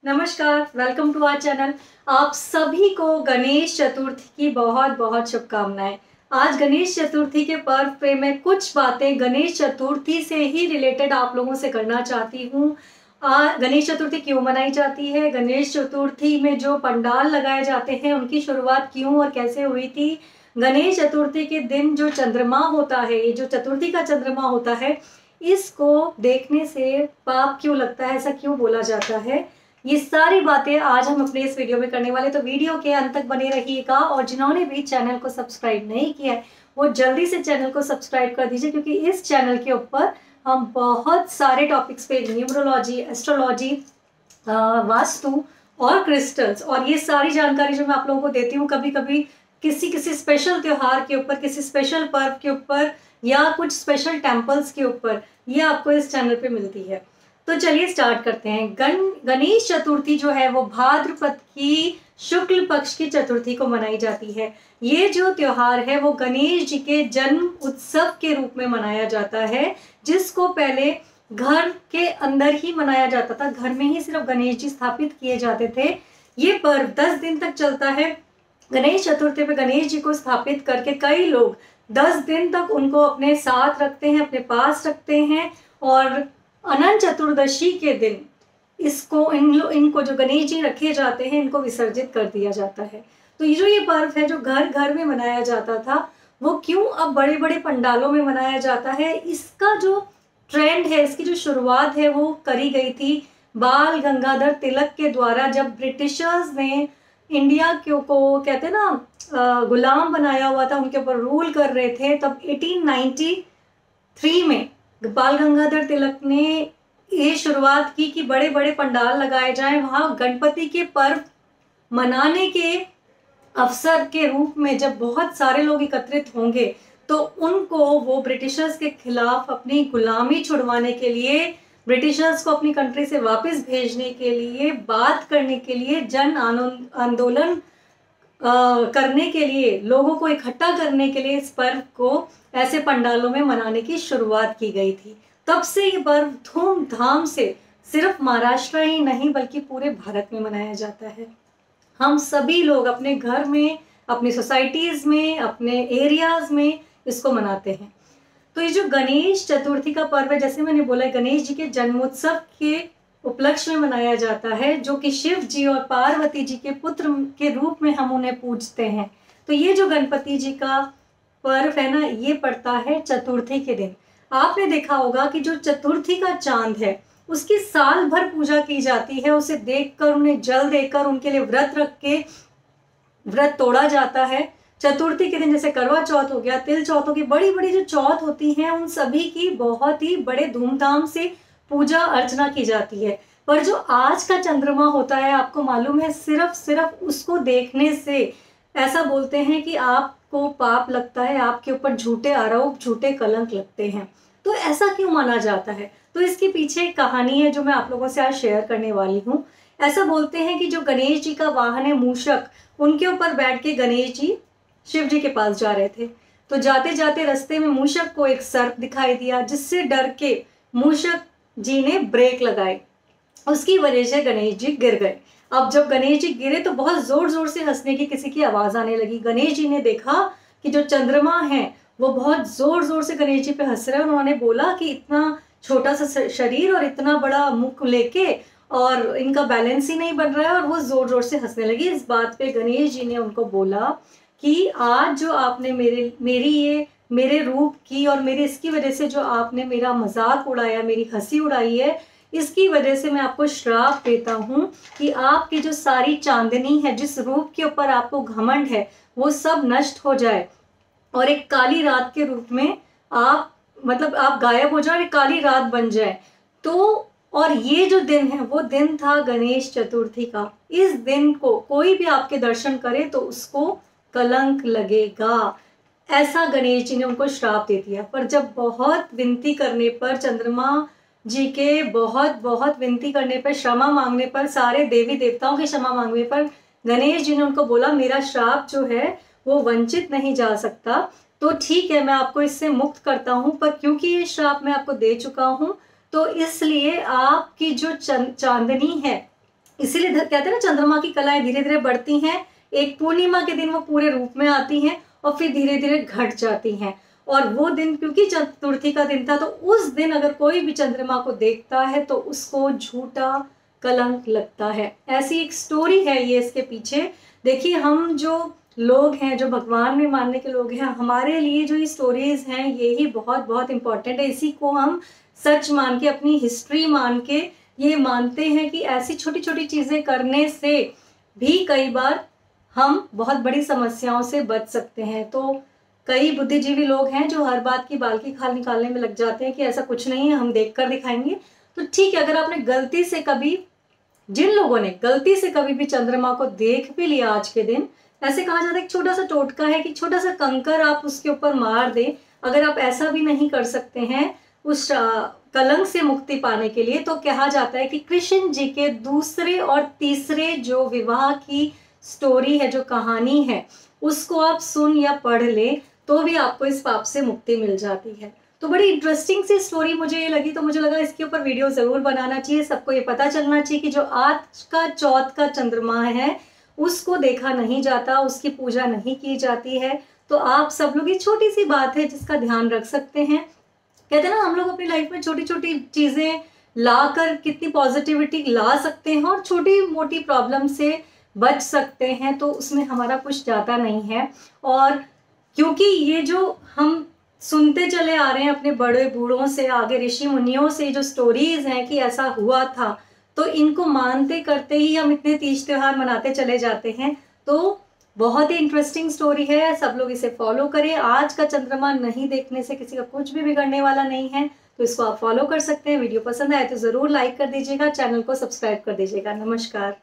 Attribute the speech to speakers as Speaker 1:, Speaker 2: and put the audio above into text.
Speaker 1: नमस्कार, welcome to our channel. आप सभी को गणेश चतुर्थी की बहुत बहुत शुभकामनाएं। आज गणेश चतुर्थी के पर्व पे मैं कुछ बातें गणेश चतुर्थी से ही रिलेटेड आप लोगों से करना चाहती हूँ। गणेश चतुर्थी क्यों मनाई जाती है, गणेश चतुर्थी में जो पंडाल लगाए जाते हैं उनकी शुरुआत क्यों और कैसे हुई थी, गणेश चतुर्थी के दिन जो चंद्रमा होता है, ये जो चतुर्थी का चंद्रमा होता है, इसको देखने से पाप क्यों लगता है, ऐसा क्यों बोला जाता है, ये सारी बातें आज हम अपने इस वीडियो में करने वाले। तो वीडियो के अंत तक बने रहिएगा और जिन्होंने भी चैनल को सब्सक्राइब नहीं किया है वो जल्दी से चैनल को सब्सक्राइब कर दीजिए, क्योंकि इस चैनल के ऊपर हम बहुत सारे टॉपिक्स पे न्यूमरोलॉजी, एस्ट्रोलॉजी, वास्तु और क्रिस्टल्स और ये सारी जानकारी जो मैं आप लोगों को देती हूँ, कभी कभी किसी किसी स्पेशल त्योहार के ऊपर, किसी स्पेशल पर्व के ऊपर या कुछ स्पेशल टेम्पल्स के ऊपर, ये आपको इस चैनल पे मिलती है। तो चलिए स्टार्ट करते हैं। गणेश चतुर्थी जो है वो भाद्रपद की शुक्ल पक्ष की चतुर्थी को मनाई जाती है। ये जो त्योहार है वो गणेश जी के जन्म उत्सव के रूप में मनाया जाता है, जिसको पहले घर के अंदर ही मनाया जाता था, घर में ही सिर्फ गणेश जी स्थापित किए जाते थे। ये पर्व 10 दिन तक चलता है। गणेश चतुर्थी पे गणेश जी को स्थापित करके कई लोग 10 दिन तक उनको अपने साथ रखते हैं, अपने पास रखते हैं और अनंत चतुर्दशी के दिन इसको इनको जो गणेश जी रखे जाते हैं इनको विसर्जित कर दिया जाता है। तो ये पर्व है जो घर घर में मनाया जाता था, वो क्यों अब बड़े बड़े पंडालों में मनाया जाता है, इसका जो ट्रेंड है, इसकी जो शुरुआत है वो करी गई थी बाल गंगाधर तिलक के द्वारा। जब ब्रिटिशर्स ने इंडिया को कहते हैं ना गुलाम बनाया हुआ था, उनके ऊपर रूल कर रहे थे, तब 1893 में बाल गंगाधर तिलक ने ये शुरुआत की कि बड़े बड़े पंडाल लगाए जाएं, वहां गणपति के पर्व मनाने के अवसर के रूप में जब बहुत सारे लोग एकत्रित होंगे तो उनको वो ब्रिटिशर्स के खिलाफ अपनी गुलामी छुड़वाने के लिए, ब्रिटिशर्स को अपनी कंट्री से वापस भेजने के लिए, बात करने के लिए, जन आंदोलन करने के लिए, लोगों को इकट्ठा करने के लिए इस पर्व को ऐसे पंडालों में मनाने की शुरुआत की गई थी। तब से ये पर्व धूमधाम से सिर्फ महाराष्ट्र ही नहीं बल्कि पूरे भारत में मनाया जाता है। हम सभी लोग अपने घर में, अपनी सोसाइटीज में, अपने एरियाज में इसको मनाते हैं। तो ये जो गणेश चतुर्थी का पर्व है, जैसे मैंने बोला, गणेश जी के जन्मोत्सव के उपलक्ष्य में मनाया जाता है, जो कि शिव जी और पार्वती जी के पुत्र के रूप में हम उन्हें पूजते हैं। तो ये जो गणपति जी का पर्व है ना, ये पड़ता है चतुर्थी के दिन। आपने देखा होगा कि जो चतुर्थी का चांद है उसकी साल भर पूजा की जाती है, उसे देखकर, उन्हें जल देकर, उनके लिए व्रत रख के व्रत तोड़ा जाता है। चतुर्थी के दिन जैसे करवा चौथ हो गया, तिल चौथ हो गई, बड़ी बड़ी जो चौथ होती हैं उन सभी की बहुत ही बड़े धूमधाम से पूजा अर्चना की जाती है। पर जो आज का चंद्रमा होता है, आपको मालूम है, सिर्फ उसको देखने से ऐसा बोलते हैं कि आपको पाप लगता है, आपके ऊपर झूठे आरोप, झूठे कलंक लगते हैं। तो ऐसा क्यों माना जाता है? तो इसके पीछे एक कहानी है जो मैं आप लोगों से आज शेयर करने वाली हूँ। ऐसा बोलते हैं कि जो गणेश जी का वाहन है मूषक, उनके ऊपर बैठ के गणेश जी शिव जी के पास जा रहे थे। तो जाते जाते रास्ते में मूषक को एक सर्प दिखाई दिया, जिससे डर के मूषक जी ने ब्रेक लगाए, उसकी वजह से गणेश जी गिर गए। अब जब गणेश जी गिरे तो बहुत जोर जोर से हंसने की किसी की आवाज आने लगी। गणेश जी ने देखा कि जो चंद्रमा है वो बहुत जोर जोर से गणेश जी पे हंस रहे हैं। उन्होंने बोला कि इतना छोटा सा शरीर और इतना बड़ा मुख लेके और इनका बैलेंस ही नहीं बन रहा है, और वो जोर जोर से हंसने लगी। इस बात पे गणेश जी ने उनको बोला कि आज जो आपने मेरे रूप की और मेरे इसकी वजह से जो आपने मेरा मजाक उड़ाया, मेरी हंसी उड़ाई है, इसकी वजह से मैं आपको श्राप देता हूँ कि आपकी जो सारी चांदनी है, जिस रूप के ऊपर आपको घमंड है, वो सब नष्ट हो जाए और एक काली रात के रूप में आप गायब हो जाए और एक काली रात बन जाए। तो और ये जो दिन है वो दिन था गणेश चतुर्थी का। इस दिन को कोई भी आपके दर्शन करे तो उसको कलंक लगेगा, ऐसा गणेश जी ने उनको श्राप दे दिया। पर जब बहुत विनती करने पर, चंद्रमा जी के बहुत बहुत विनती करने पर, क्षमा मांगने पर, सारे देवी देवताओं के क्षमा मांगने पर गणेश जी ने उनको बोला मेरा श्राप जो है वो वंचित नहीं जा सकता, तो ठीक है मैं आपको इससे मुक्त करता हूँ, पर क्योंकि ये श्राप मैं आपको दे चुका हूँ तो इसलिए आपकी जो चांदनी है इसीलिए कहते हैं ना, चंद्रमा की कलाएं धीरे धीरे बढ़ती हैं, एक पूर्णिमा के दिन वो पूरे रूप में आती हैं और फिर धीरे धीरे घट जाती हैं। और वो दिन क्योंकि चतुर्थी का दिन था, तो उस दिन अगर कोई भी चंद्रमा को देखता है तो उसको झूठा कलंक लगता है। ऐसी एक स्टोरी है ये इसके पीछे। देखिए, हम जो लोग हैं, जो भगवान में मानने के लोग हैं, हमारे लिए जो ये स्टोरीज हैं ये ही बहुत बहुत इंपॉर्टेंट है। इसी को हम सच मान के, अपनी हिस्ट्री मान के ये मानते हैं कि ऐसी छोटी छोटी चीजें करने से भी कई बार हम बहुत बड़ी समस्याओं से बच सकते हैं। तो कई बुद्धिजीवी लोग हैं जो हर बात की बाल की खाल निकालने में लग जाते हैं कि ऐसा कुछ नहीं है, हम देख कर दिखाएंगे। तो ठीक है, अगर आपने गलती से कभी, जिन लोगों ने गलती से कभी भी चंद्रमा को देख भी लिया आज के दिन, ऐसे कहा जाता है एक छोटा सा टोटका है कि छोटा सा कंकर आप उसके ऊपर मार दे। अगर आप ऐसा भी नहीं कर सकते हैं उस कलंक से मुक्ति पाने के लिए, तो कहा जाता है कि कृष्ण जी के दूसरे और तीसरे जो विवाह की स्टोरी है, जो कहानी है, उसको आप सुन या पढ़ ले तो भी आपको इस पाप से मुक्ति मिल जाती है। तो बड़ी इंटरेस्टिंग सी स्टोरी मुझे ये लगी, तो मुझे लगा इसके ऊपर वीडियो जरूर बनाना चाहिए। सबको ये पता चलना चाहिए कि जो आज का चौथ का चंद्रमा है उसको देखा नहीं जाता, उसकी पूजा नहीं की जाती है। तो आप सब लोग, ये छोटी सी बात है जिसका ध्यान रख सकते हैं। कहते हैं ना, हम लोग अपनी लाइफ में छोटी छोटी चीजें लाकर कितनी पॉजिटिविटी ला सकते हैं और छोटी मोटी प्रॉब्लम से बच सकते हैं, तो उसमें हमारा कुछ जाता नहीं है। और क्योंकि ये जो हम सुनते चले आ रहे हैं अपने बड़े बूढ़ों से, आगे ऋषि मुनियों से जो स्टोरीज हैं कि ऐसा हुआ था, तो इनको मानते करते ही हम इतने तीज त्योहार मनाते चले जाते हैं। तो बहुत ही इंटरेस्टिंग स्टोरी है, सब लोग इसे फॉलो करें। आज का चंद्रमा नहीं देखने से किसी का कुछ भी बिगड़ने वाला नहीं है, तो इसको आप फॉलो कर सकते हैं। वीडियो पसंद आए तो जरूर लाइक कर दीजिएगा, चैनल को सब्सक्राइब कर दीजिएगा। नमस्कार।